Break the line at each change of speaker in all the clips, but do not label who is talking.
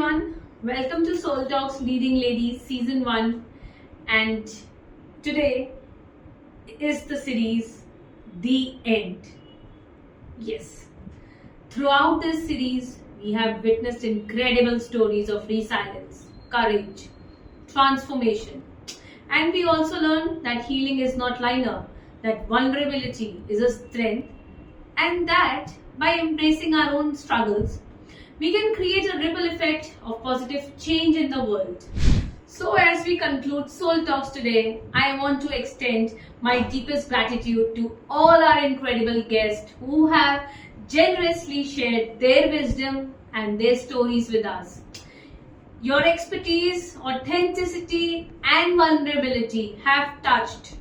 everyone, welcome to Solh Talks Leading Ladies Season 1, and today is the series The End. Yes, throughout this series we have witnessed incredible stories of resilience, courage, transformation, and we also learned that healing is not linear, that vulnerability is a strength, and that by embracing our own struggles we can create a ripple effect of positive change in the world. So as we conclude Soul Talks today, I want to extend my deepest gratitude to all our incredible guests who have generously shared their wisdom and their stories with us. Your expertise, authenticity and vulnerability have touched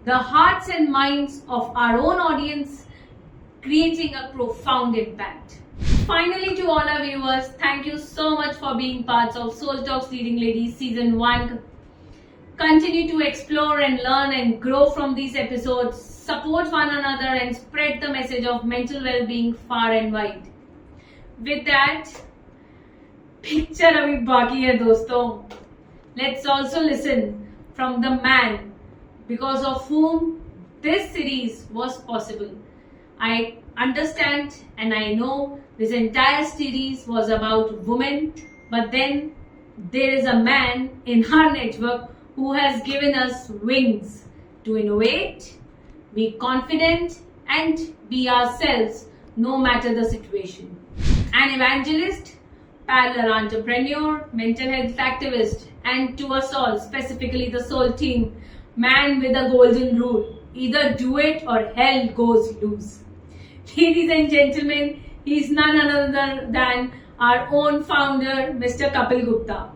the hearts and minds of our own audience, creating a profound impact. Finally, to all our viewers, thank you so much for being parts of Soul Talks Leading Ladies Season 1. Continue to explore and learn and grow from these episodes, support one another and spread the message of mental well-being far and wide. With that, picture abhi baki hai dosto. Let's also listen from the man because of whom this series was possible. I understand and I know this entire series was about women, but then there is a man in our network who has given us wings to innovate, be confident and be ourselves no matter the situation. An evangelist, parallel entrepreneur, mental health activist and to us all, specifically the Soul team, man with a golden rule, either do it or hell goes loose. Ladies and gentlemen, he is none other than our own founder, Mr. Kapil Gupta.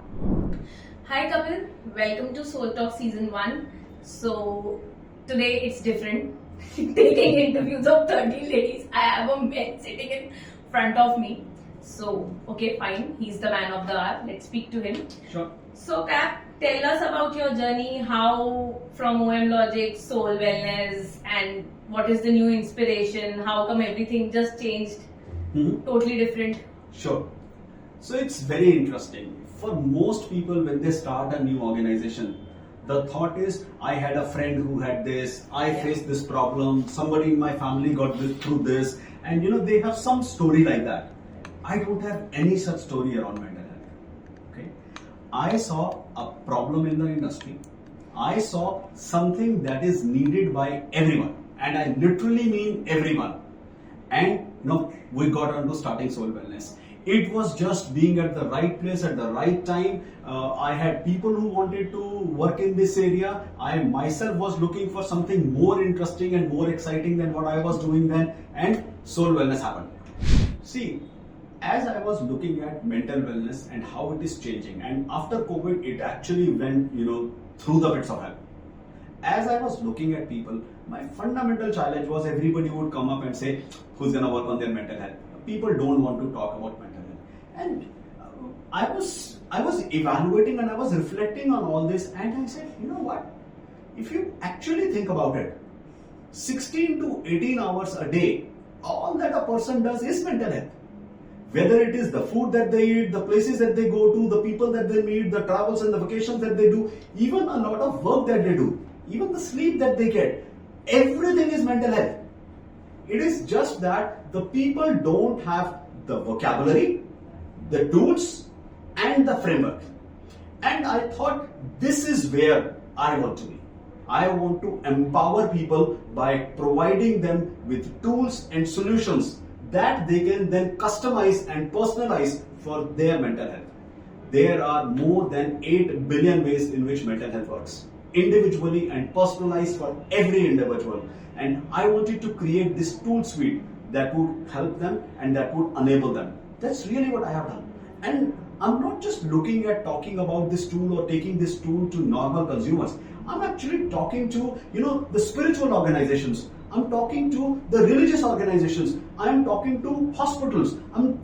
Hi Kapil, welcome to Solh Talks Season 1. So today it's different. Taking interviews of 30 ladies, I have a man sitting in front of me. So, okay, fine, he's the man of the hour. Let's speak to him.
Sure.
So Cap, tell us about your journey, how from OM Logic, Solh Wellness and what is the new inspiration, how come everything just changed, totally different.
Sure. So it's very interesting. For most people, when they start a new organization, the thought is, I had a friend who had this, I faced this problem, somebody in my family got through this, and they have some story like that. I don't have any such story around mental health. Okay? I saw a problem in the industry. I saw something that is needed by everyone. And I literally mean everyone. And we got onto starting Solh Wellness. It was just being at the right place at the right time. I had people who wanted to work in this area. I myself was looking for something more interesting and more exciting than what I was doing then. And Solh Wellness happened. See, as I was looking at mental wellness and how it is changing, and after COVID, it actually went, through the pits of hell. As I was looking at people, my fundamental challenge was everybody would come up and say, who's going to work on their mental health? People don't want to talk about mental health. And I was evaluating and I was reflecting on all this, and I said, you know what? If you actually think about it, 16 to 18 hours a day, all that a person does is mental health. Whether it is the food that they eat, the places that they go to, the people that they meet, the travels and the vacations that they do, even a lot of work that they do, even the sleep that they get, everything is mental health. It is just that the people don't have the vocabulary, the tools and the framework. And I thought this is where I want to be. I want to empower people by providing them with tools and solutions that they can then customize and personalize for their mental health. There are more than 8 billion ways in which mental health works, individually and personalized for every individual. And I wanted to create this tool suite that would help them and that would enable them. That's really what I have done. And I'm not just looking at talking about this tool or taking this tool to normal consumers. I'm actually talking to, the spiritual organizations. I'm talking to the religious organizations. I'm talking to hospitals. I'm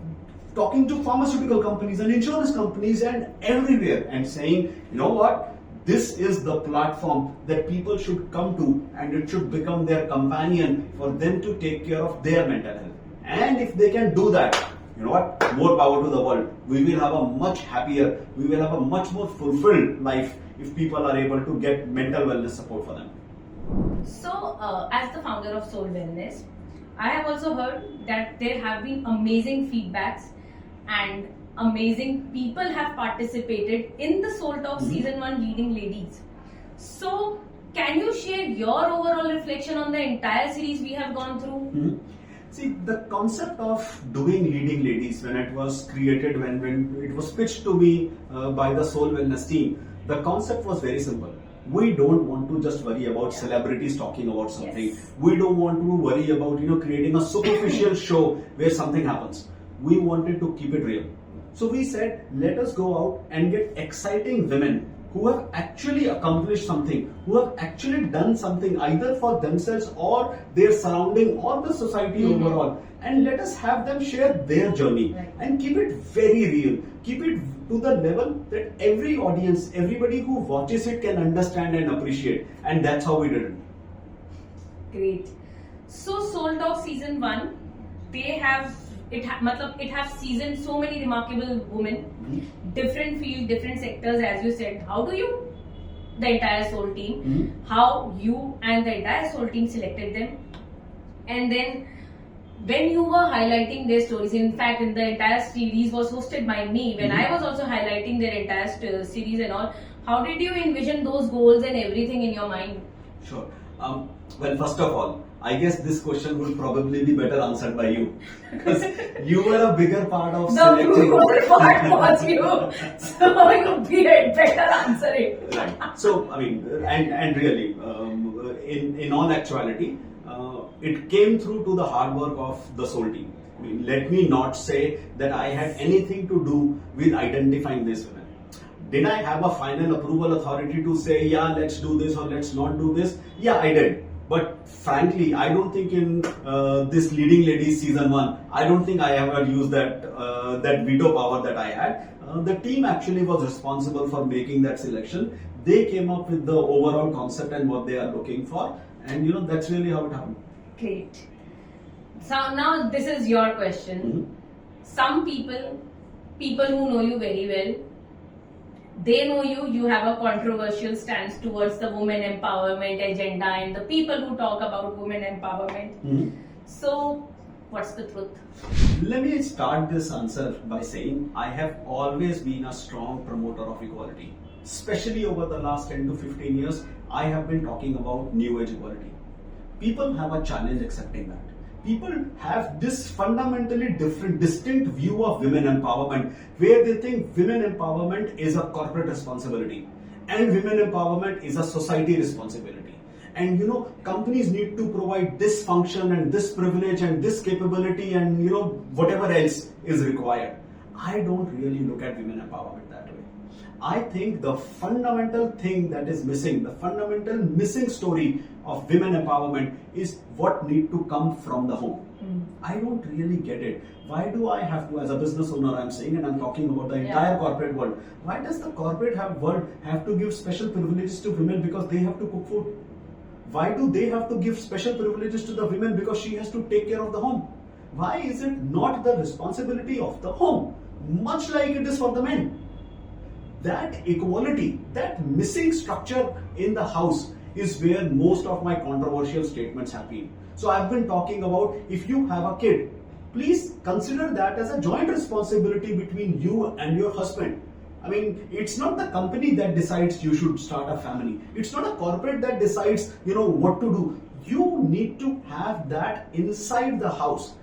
talking to pharmaceutical companies and insurance companies and everywhere and saying, you know what? This is the platform that people should come to, and it should become their companion for them to take care of their mental health. And if they can do that, you know what, more power to the world. We will have a much happier, we will have a much more fulfilled life if people are able to get mental wellness support for them.
So, as the founder of Solh Wellness, I have also heard that there have been amazing feedbacks and amazing people have participated in the Solh Talks Season 1 Leading Ladies. So, can you share your overall reflection on the entire series we have gone through?
See, the concept of doing leading ladies, when it was created, when it was pitched to me by the Solh Wellness team, the concept was very simple. We don't want to just worry about celebrities talking about something.
Yes.
We don't want to worry about creating a superficial show where something happens. We wanted to keep it real. So we said, let us go out and get exciting women who have actually accomplished something, who have actually done something either for themselves or their surrounding or the society overall, and let us have them share their journey and keep it very real. Keep it to the level that every audience, everybody who watches it can understand and appreciate, and that's how we did it.
Great. So, Solh Talks Season 1, they have it have seasoned so many remarkable women, different fields, different sectors, as you said. How do you, the entire Solh team, how you and the entire Solh team selected them? And then when you were highlighting their stories, in fact, in the entire series was hosted by me, when I was also highlighting their entire series and all, how did you envision those goals and everything in your mind?
Sure. Well, first of all, I guess this question would probably be better answered by you, because you were a bigger part of selecting.
The brutal part was you, so you had better answer it.
Right. So, I mean, and really, in all actuality, it came through to the hard work of the Solh team. I mean, let me not say that I had anything to do with identifying these women. Did I have a final approval authority to say, yeah, let's do this or let's not do this? Yeah, I did. But frankly, I don't think in this Leading Ladies Season 1, I don't think I ever used that veto power that I had. The team actually was responsible for making that selection. They came up with the overall concept and what they are looking for, and that's really how it happened.
Great. So now this is your question. Some people who know you very well, they know you have a controversial stance towards the women empowerment agenda and the people who talk about women empowerment. So, what's the truth?
Let me start this answer by saying I have always been a strong promoter of equality. Especially over the last 10 to 15 years, I have been talking about new age equality. People have a challenge accepting that. People have this fundamentally different, distinct view of women empowerment, where they think women empowerment is a corporate responsibility and women empowerment is a society responsibility. And companies need to provide this function and this privilege and this capability and whatever else is required. I don't really look at women empowerment that way. I think the fundamental thing that is missing, the fundamental missing story of women empowerment is what need to come from the home. I don't really get it. Why do I have to, as a business owner, I'm saying, and I'm talking about the entire corporate world, why does the corporate world have to give special privileges to women because they have to cook food? Why do they have to give special privileges to the women because she has to take care of the home? Why is it not the responsibility of the home, much like it is for the men? That equality, that missing structure in the house is where most of my controversial statements have been. So I've been talking about, if you have a kid, please consider that as a joint responsibility between you and your husband. I mean, it's not the company that decides you should start a family. It's not a corporate that decides, what to do. You need to have that inside the house.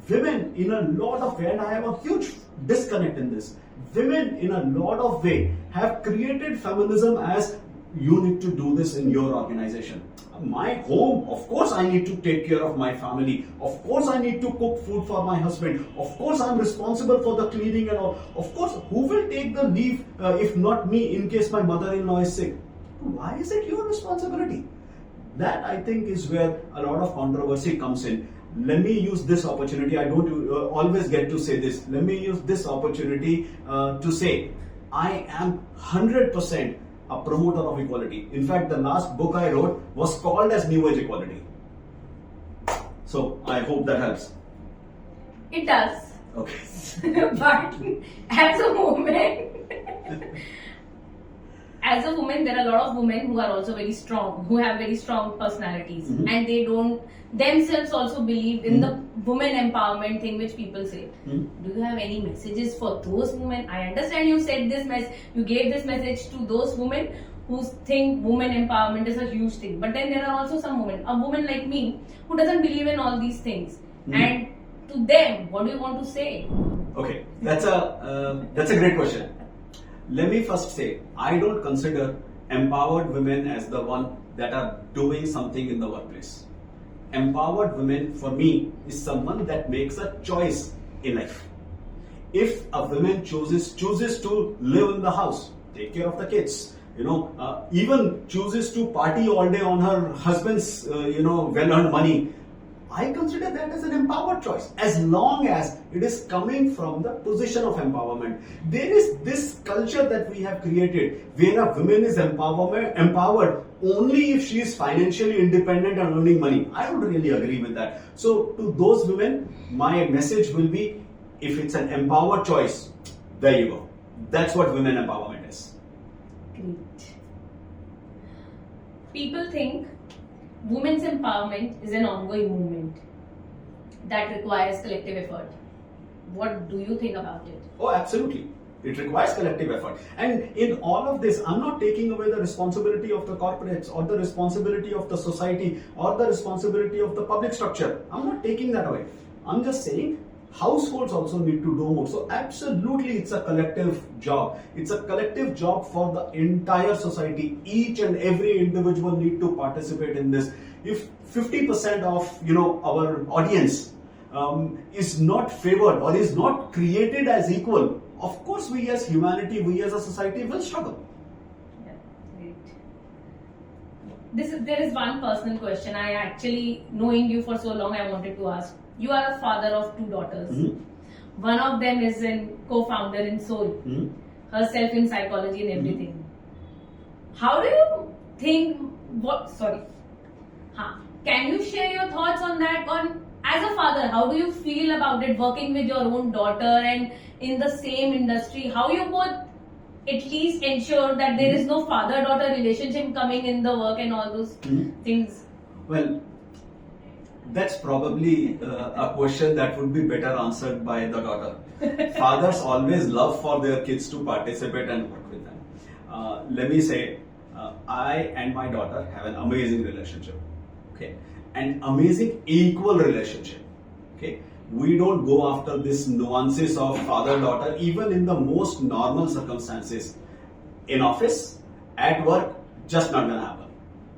Women in a lot of ways, and I have a huge disconnect in this. Women in a lot of ways have created feminism as you need to do this in your organization. My home, of course I need to take care of my family. Of course I need to cook food for my husband. Of course I'm responsible for the cleaning and all. Of course, who will take the leave if not me in case my mother-in-law is sick? Why is it your responsibility? That, I think, is where a lot of controversy comes in. Let me use this opportunity. I don't always get to say this. Let me use this opportunity to say I am 100% a promoter of equality. In fact, the last book I wrote was called as New Age Equality. So I hope that helps.
It does.
Okay.
But as a woman, there are a lot of women who are also very strong, who have very strong personalities,
Mhm.
and they don't themselves also believe in the women empowerment thing which people say.
Mhm.
Do you have any messages for those women? I understand you said you gave this message to those women who think women empowerment is a huge thing, but then there are also some women, a woman like me, who doesn't believe in all these things,
Mhm.
and to them, what do you want to say?
Okay, that's a great question. Let me first say, I don't consider empowered women as the one that are doing something in the workplace. Empowered women for me is someone that makes a choice in life. If a woman chooses to live in the house, take care of the kids, even chooses to party all day on her husband's well-earned money, I consider that as an empowered choice, as long as it is coming from the position of empowerment. There is this culture that we have created where a woman is empowered only if she is financially independent and earning money. I don't really agree with that. So to those women, my message will be, if it's an empowered choice, there you go. That's what women empowerment is.
Great. People think women's empowerment is an ongoing movement that requires collective effort. What do you think about it?
Oh, absolutely. It requires collective effort. And in all of this, I'm not taking away the responsibility of the corporates or the responsibility of the society or the responsibility of the public structure. I'm not taking that away. I'm just saying households also need to do more. So absolutely, it's a collective job. It's a collective job for the entire society. Each and every individual need to participate in this. If 50% of our audience is not favored or is not created as equal, of course we as humanity, we as a society will struggle.
Yeah, great. There is one personal question. I actually, knowing you for so long, I wanted to ask. You are a father of 2 daughters.
Mm-hmm.
One of them is a co-founder in Solh,
Mm-hmm.
herself in psychology and everything. How do you think? Can you share your thoughts on that? As a father, how do you feel about it? Working with your own daughter and in the same industry, how you both at least ensure that there is no father-daughter relationship coming in the work and all those things?
Well, that's probably a question that would be better answered by the daughter. Fathers always love for their kids to participate and work with them. Let me say, I and my daughter have an amazing relationship. Okay, an amazing equal relationship. Okay, we don't go after this nuances of father-daughter, even in the most normal circumstances. In office, at work, just not gonna happen.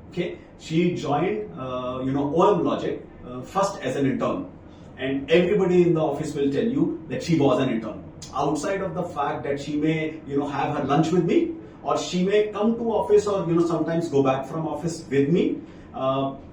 Okay, she joined, OM Logic first as an intern, and everybody in the office will tell you that she was an intern. Outside of the fact that she may, have her lunch with me, or she may come to office, or sometimes go back from office with me.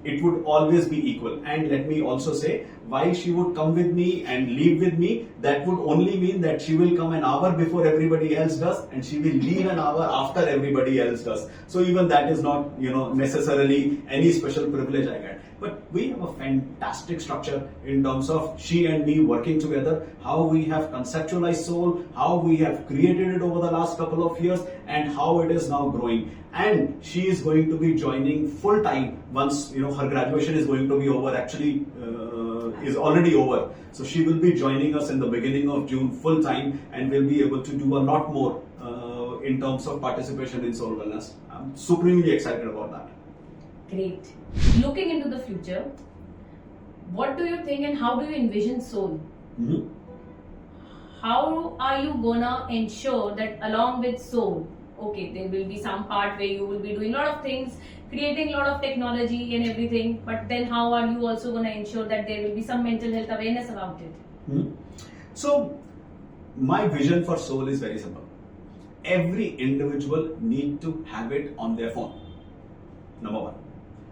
It would always be equal. And let me also say, why she would come with me and leave with me, that would only mean that she will come an hour before everybody else does, and she will leave an hour after everybody else does. So even that is not, necessarily any special privilege I get. But we have a fantastic structure in terms of she and me working together, how we have conceptualized Solh, how we have created it over the last couple of years, and how it is now growing. And she is going to be joining full time once her graduation is going to be over. Actually, is already over. So she will be joining us in the beginning of June full time, and will be able to do a lot more in terms of participation in Solh Wellness. I'm supremely excited about that.
Great. Looking into the future, what do you think and how do you envision Solh?
Mm-hmm.
How are you gonna ensure that along with Solh, okay, there will be some part where you will be doing a lot of things, creating a lot of technology and everything, but then how are you also gonna ensure that there will be some mental health awareness about it?
Mm-hmm. So, my vision for Solh is very simple. Every individual need to have it on their phone. Number one.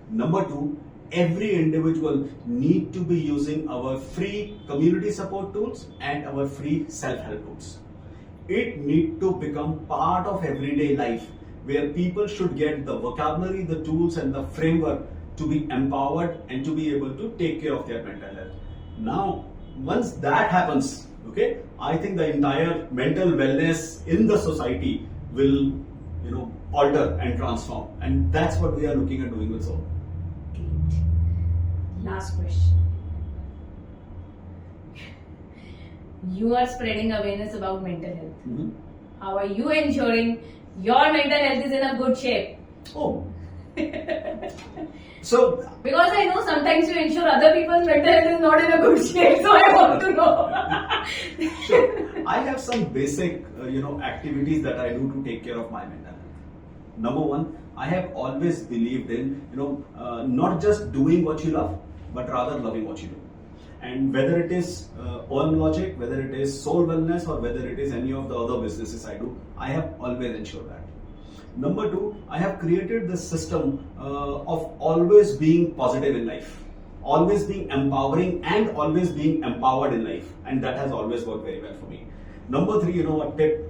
Number two, every individual need to be using our free community support tools and our free self-help tools. It need to become part of everyday life, where people should get the vocabulary, the tools and the framework to be empowered and to be able to take care of their mental health. Now, once that happens, Okay, I think the entire mental wellness in the society will, alter and transform, and that's what we are looking at doing with Solh.
Great. Last question. You are spreading awareness about mental health.
Mhm.
How are you ensuring your mental health is in a good shape?
Oh, so
Because I know sometimes you ensure other people's mental health is not in a good shape, so I want to know.
sure. I have some basic, activities that I do to take care of my mental health. Number one, I have always believed in, not just doing what you love, but rather loving what you do. And whether it is OM Logic, whether it is Solh Wellness, or whether it is any of the other businesses I do, I have always ensured that. Number two, I have created this system of always being positive in life, always being empowering, and always being empowered in life, and that has always worked very well for me. Number three, a tip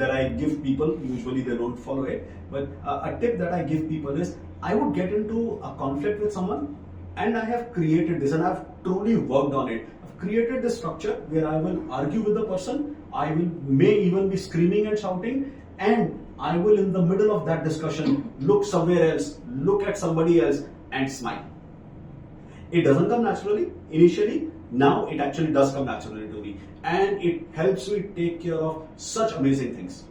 that I give people, usually they don't follow it, but a tip that I give people is, I would get into a conflict with someone, and I have created this, and I've truly worked on it. I've created this structure where I will argue with the person, may even be screaming and shouting, and I will, in the middle of that discussion, look somewhere else, look at somebody else, and smile. It doesn't come naturally initially. Now it actually does come naturally to me, and it helps me take care of such amazing things.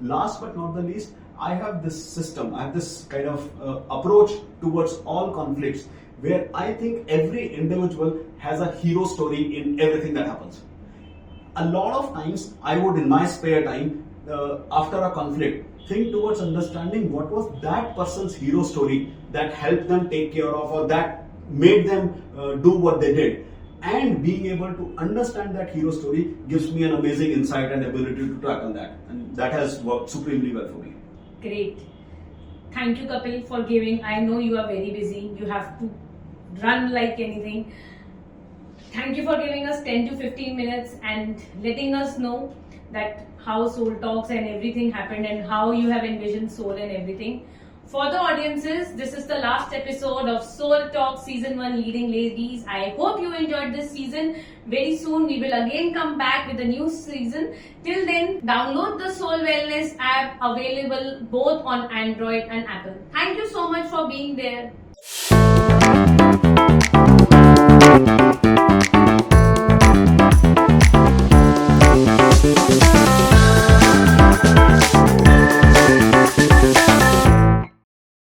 Last but not the least, I have this system, I have this kind of approach towards all conflicts, where I think every individual has a hero story in everything that happens. A lot of times, I would, in my spare time, after a conflict, think towards understanding what was that person's hero story that helped them take care of, or that made them do what they did. And being able to understand that hero story gives me an amazing insight and ability to track on that. And that has worked supremely well for me.
Great. Thank you, Kapil, for giving. I know you are very busy. You have to run like anything. Thank you for giving us 10 to 15 minutes and letting us know that how Solh Talks and everything happened and how you have envisioned Solh and everything. For the audiences, this is the last episode of Solh Talks Season 1 Leading Ladies. I hope you enjoyed this season. Very soon we will again come back with a new season. Till then, download the Solh Wellness app, available both on Android and Apple. Thank you so much for being there.